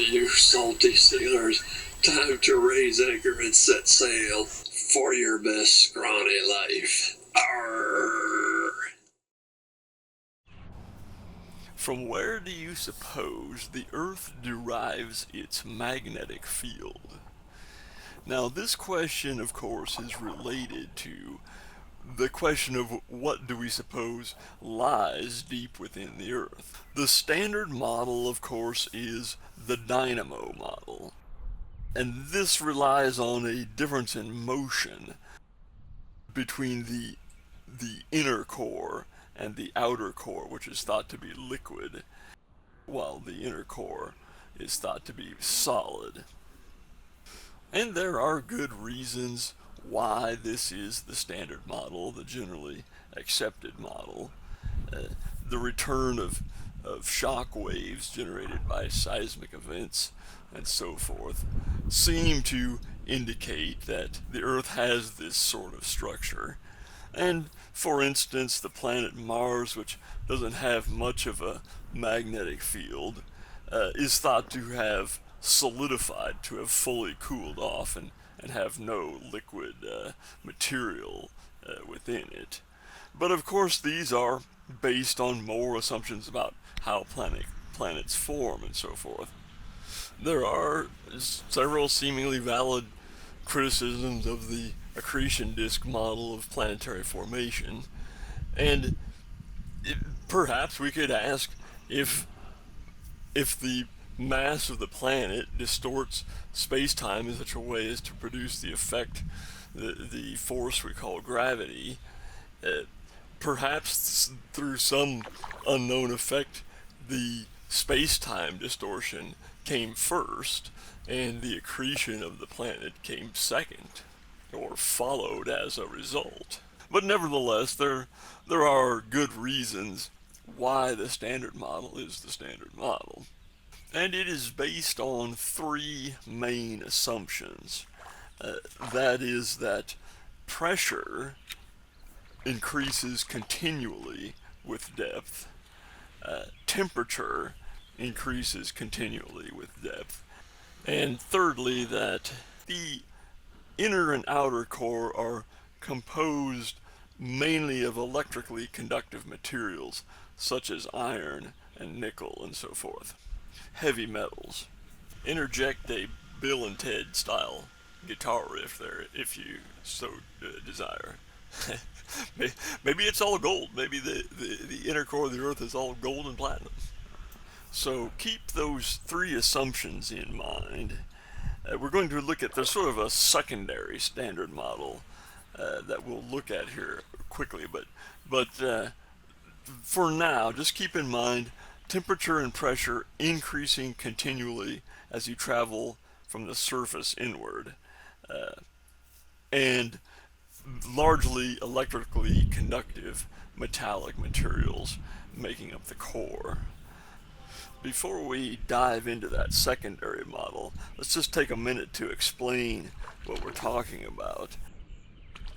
you salty sailors, time to raise anchor and set sail for your best scrawny life. Arr! From where do you suppose the Earth derives its magnetic field? Now, this question, of course, is related to the question of what do we suppose lies deep within the Earth. The standard model, of course, is the dynamo model, and this relies on a difference in motion between the inner core and the outer core, which is thought to be liquid, while the inner core is thought to be solid. And there are good reasons why this is the standard model, the generally accepted model. The return of shock waves generated by seismic events and so forth seem to indicate that the Earth has this sort of structure. And for instance, the planet Mars, which doesn't have much of a magnetic field, is thought to have solidified, to have fully cooled off and have no liquid material within it. But of course these are based on more assumptions about how planets form and so forth. There are several seemingly valid criticisms of the accretion disk model of planetary formation, and perhaps we could ask if the mass of the planet distorts space-time in such a way as to produce the effect, the force we call gravity, perhaps through some unknown effect the space-time distortion came first and the accretion of the planet came second, or followed as a result. But nevertheless, there are good reasons why the standard model is the standard model. And it is based on three main assumptions. That is that pressure increases continually with depth, temperature increases continually with depth, and thirdly that the inner and outer core are composed mainly of electrically conductive materials such as iron and nickel and so forth. Heavy metals. Interject a Bill and Ted style guitar riff there if you so desire. Maybe it's all gold. Maybe the inner core of the Earth is all gold and platinum. So keep those three assumptions in mind. We're going to look at, there's sort of a secondary standard model that we'll look at here quickly, but for now, just keep in mind temperature and pressure increasing continually as you travel from the surface inward, and largely electrically conductive metallic materials making up the core. Before we dive into that secondary model, let's just take a minute to explain what we're talking about.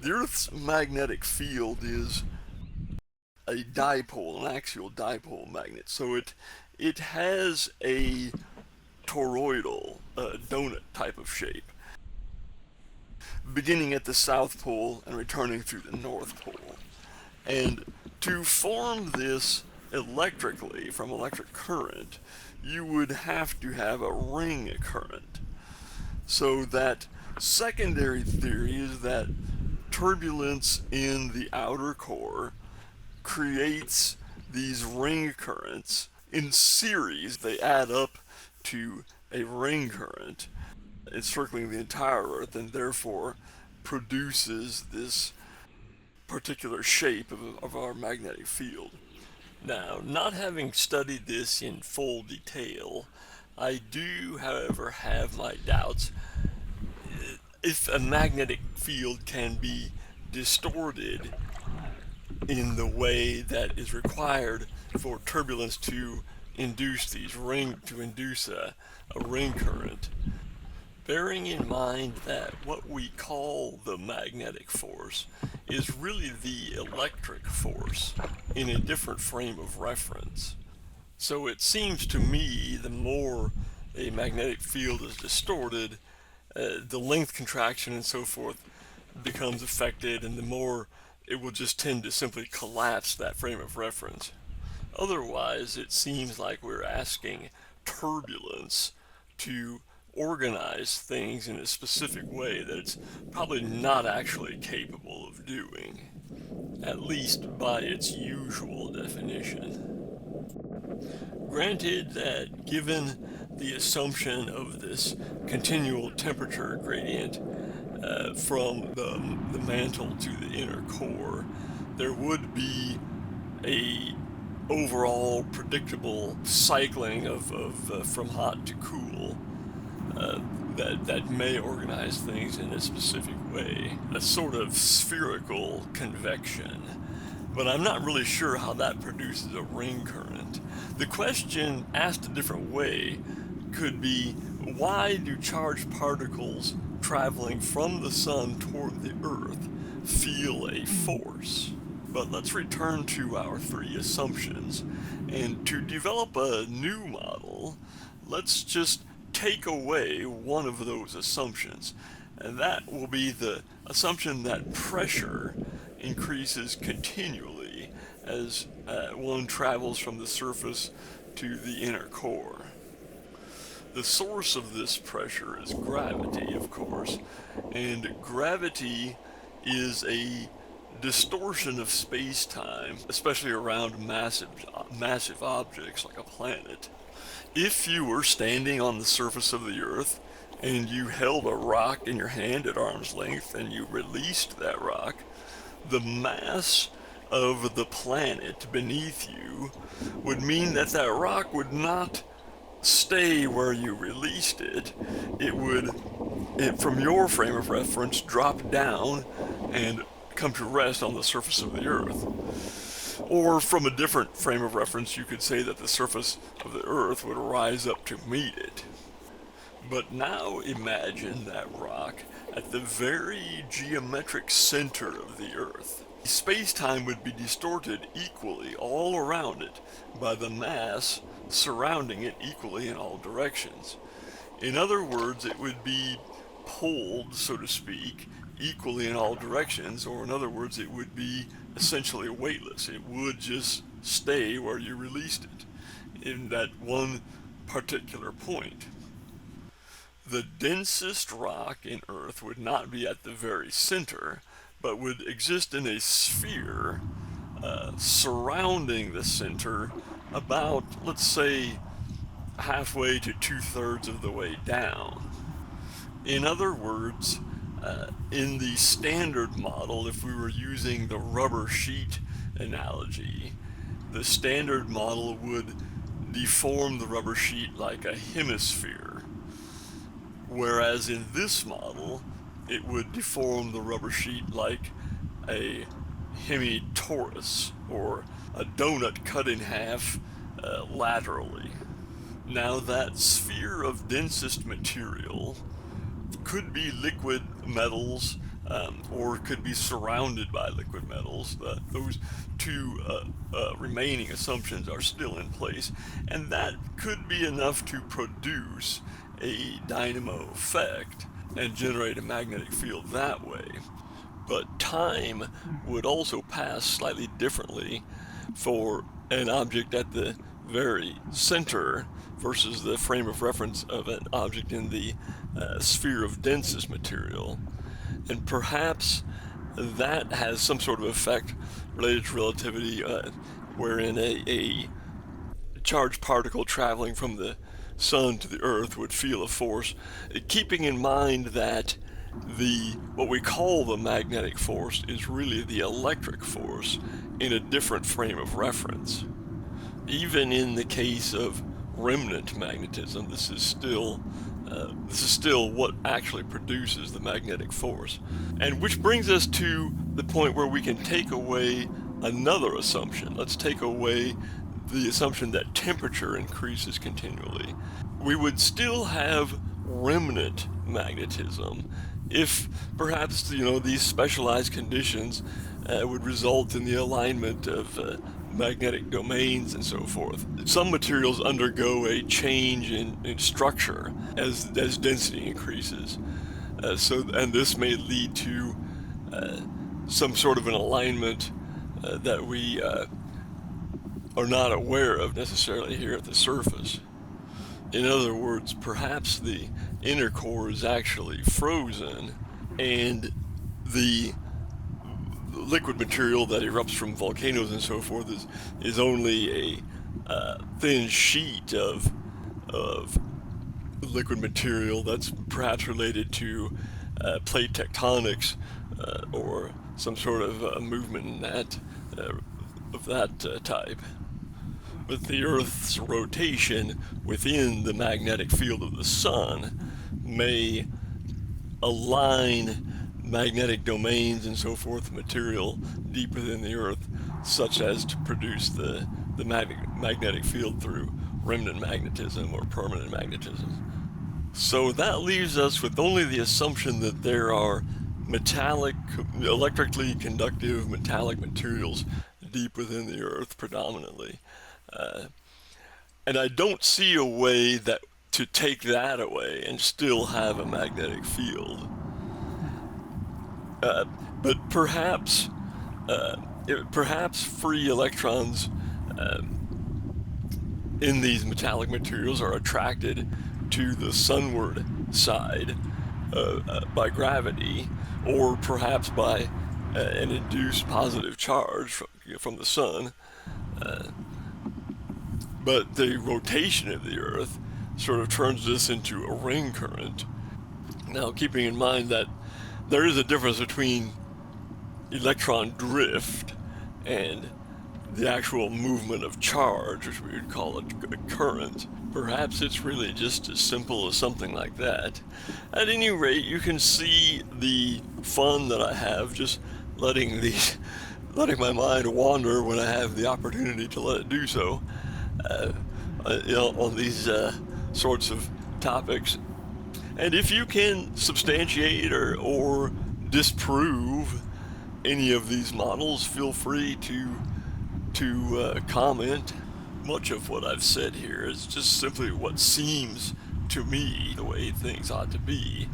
The Earth's magnetic field is a dipole, an axial dipole magnet. So it has a toroidal, donut type of shape, beginning at the South Pole and returning through the North Pole. And to form this electrically, from electric current, you would have to have a ring current. So that secondary theory is that turbulence in the outer core creates these ring currents in series. They add up to a ring current encircling the entire Earth and therefore produces this particular shape of our magnetic field. Now, not having studied this in full detail, I do, however, have my doubts if a magnetic field can be distorted in the way that is required for turbulence to induce a ring current, bearing in mind that what we call the magnetic force is really the electric force in a different frame of reference. So it seems to me the more a magnetic field is distorted, the length contraction and so forth becomes affected, and the more it will just tend to simply collapse that frame of reference. Otherwise, it seems like we're asking turbulence to organize things in a specific way that it's probably not actually capable of doing, at least by its usual definition. Granted that given the assumption of this continual temperature gradient from the mantle to the inner core, there would be a overall predictable cycling of from hot to cool that may organize things in a specific way, a sort of spherical convection. But I'm not really sure how that produces a ring current. The question asked a different way could be, why do charged particles traveling from the sun toward the Earth feel a force? But let's return to our three assumptions. And to develop a new model, let's just take away one of those assumptions. And that will be the assumption that pressure increases continually as one travels from the surface to the inner core. The source of this pressure is gravity, of course, and gravity is a distortion of space-time, especially around massive objects like a planet. If you were standing on the surface of the Earth and you held a rock in your hand at arm's length and you released that rock, the mass of the planet beneath you would mean that that rock would not stay where you released it. It would, from your frame of reference, drop down and come to rest on the surface of the Earth. Or from a different frame of reference, you could say that the surface of the Earth would rise up to meet it. But now imagine that rock at the very geometric center of the Earth. Space-time would be distorted equally all around it by the mass surrounding it equally in all directions. In other words, it would be pulled, so to speak, equally in all directions, or in other words, it would be essentially weightless. It would just stay where you released it, in that one particular point. The densest rock in Earth would not be at the very center, but would exist in a sphere surrounding the center about, let's say, halfway to 2/3 of the way down. In other words, in the standard model, if we were using the rubber sheet analogy, the standard model would deform the rubber sheet like a hemisphere, whereas in this model, it would deform the rubber sheet like a hemitorus, or a donut cut in half laterally. Now, that sphere of densest material could be liquid metals, or could be surrounded by liquid metals. Those two remaining assumptions are still in place, and that could be enough to produce a dynamo effect and generate a magnetic field that way. But time would also pass slightly differently for an object at the very center versus the frame of reference of an object in the sphere of densest material. And perhaps that has some sort of effect related to relativity, wherein a charged particle traveling from the sun to the Earth would feel a force, keeping in mind that what we call the magnetic force is really the electric force in a different frame of reference. Even in the case of remnant magnetism, this is still what actually produces the magnetic force. And which brings us to the point where we can take away another assumption. Let's take away the assumption that temperature increases continually. We would still have remnant magnetism if perhaps these specialized conditions would result in the alignment of magnetic domains and so forth. Some materials undergo a change in structure as density increases. And this may lead to some sort of an alignment that we are not aware of necessarily here at the surface. In other words, perhaps the inner core is actually frozen, and the liquid material that erupts from volcanoes and so forth is only a thin sheet of liquid material that's perhaps related to plate tectonics or some sort of movement in that of that type. But the Earth's rotation within the magnetic field of the sun may align magnetic domains and so forth, material deep within the Earth, such as to produce the magnetic field through remnant magnetism or permanent magnetism. So that leaves us with only the assumption that there are electrically conductive metallic materials deep within the Earth predominantly. And I don't see a way to take that away and still have a magnetic field. But perhaps free electrons in these metallic materials are attracted to the sunward side by gravity, or perhaps by an induced positive charge from the sun. But the rotation of the Earth sort of turns this into a ring current. Now, keeping in mind that there is a difference between electron drift and the actual movement of charge, which we would call a current. Perhaps it's really just as simple as something like that. At any rate, you can see the fun that I have just letting my mind wander when I have the opportunity to let it do so. On these sorts of topics. And if you can substantiate or disprove any of these models, feel free to comment. Much of what I've said here is just simply what seems to me the way things ought to be.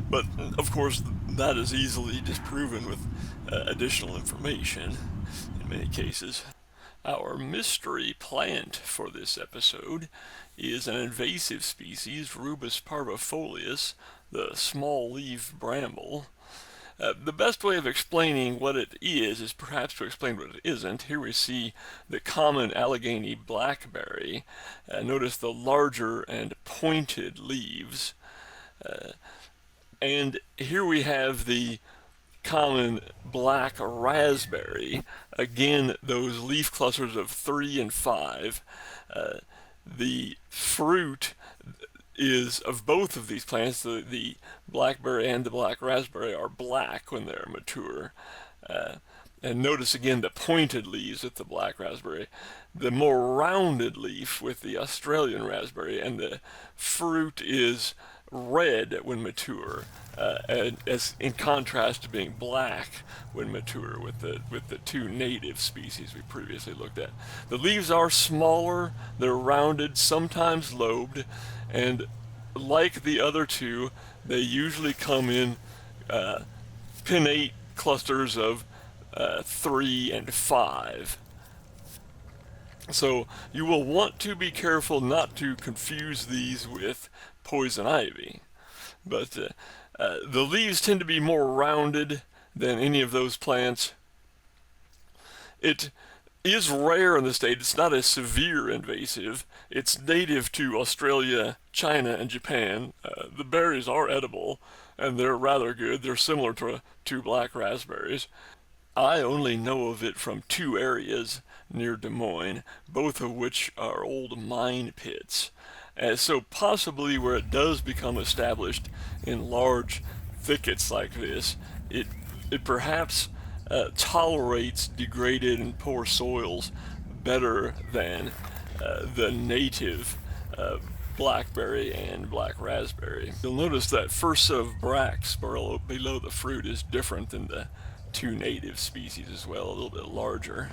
But of course, that is easily disproven with additional information in many cases. Our mystery plant for this episode is an invasive species, Rubus parvifolius, the small-leaved bramble. The best way of explaining what it is perhaps to explain what it isn't. Here we see the common Allegheny blackberry. Notice the larger and pointed leaves. And here we have the common black raspberry. Again, those leaf clusters of 3 and 5. The fruit is of both of these plants, the blackberry and the black raspberry, are black when they're mature. And notice again the pointed leaves with the black raspberry, the more rounded leaf with the Australian raspberry, and the fruit is red when mature, as in contrast to being black when mature with the two native species we previously looked at. The leaves are smaller, they're rounded, sometimes lobed, and like the other two, they usually come in pinnate clusters of 3 and 5. So you will want to be careful not to confuse these with poison ivy. But the leaves tend to be more rounded than any of those plants. It is rare in the state. It's not a severe invasive. It's native to Australia, China, and Japan. The berries are edible, and they're rather good. They're similar to black raspberries. I only know of it from 2 areas near Des Moines, both of which are old mine pits. So possibly where it does become established in large thickets like this, it perhaps tolerates degraded and poor soils better than the native blackberry and black raspberry. You'll notice that first set of bracts below the fruit is different than the 2 native species as well, a little bit larger.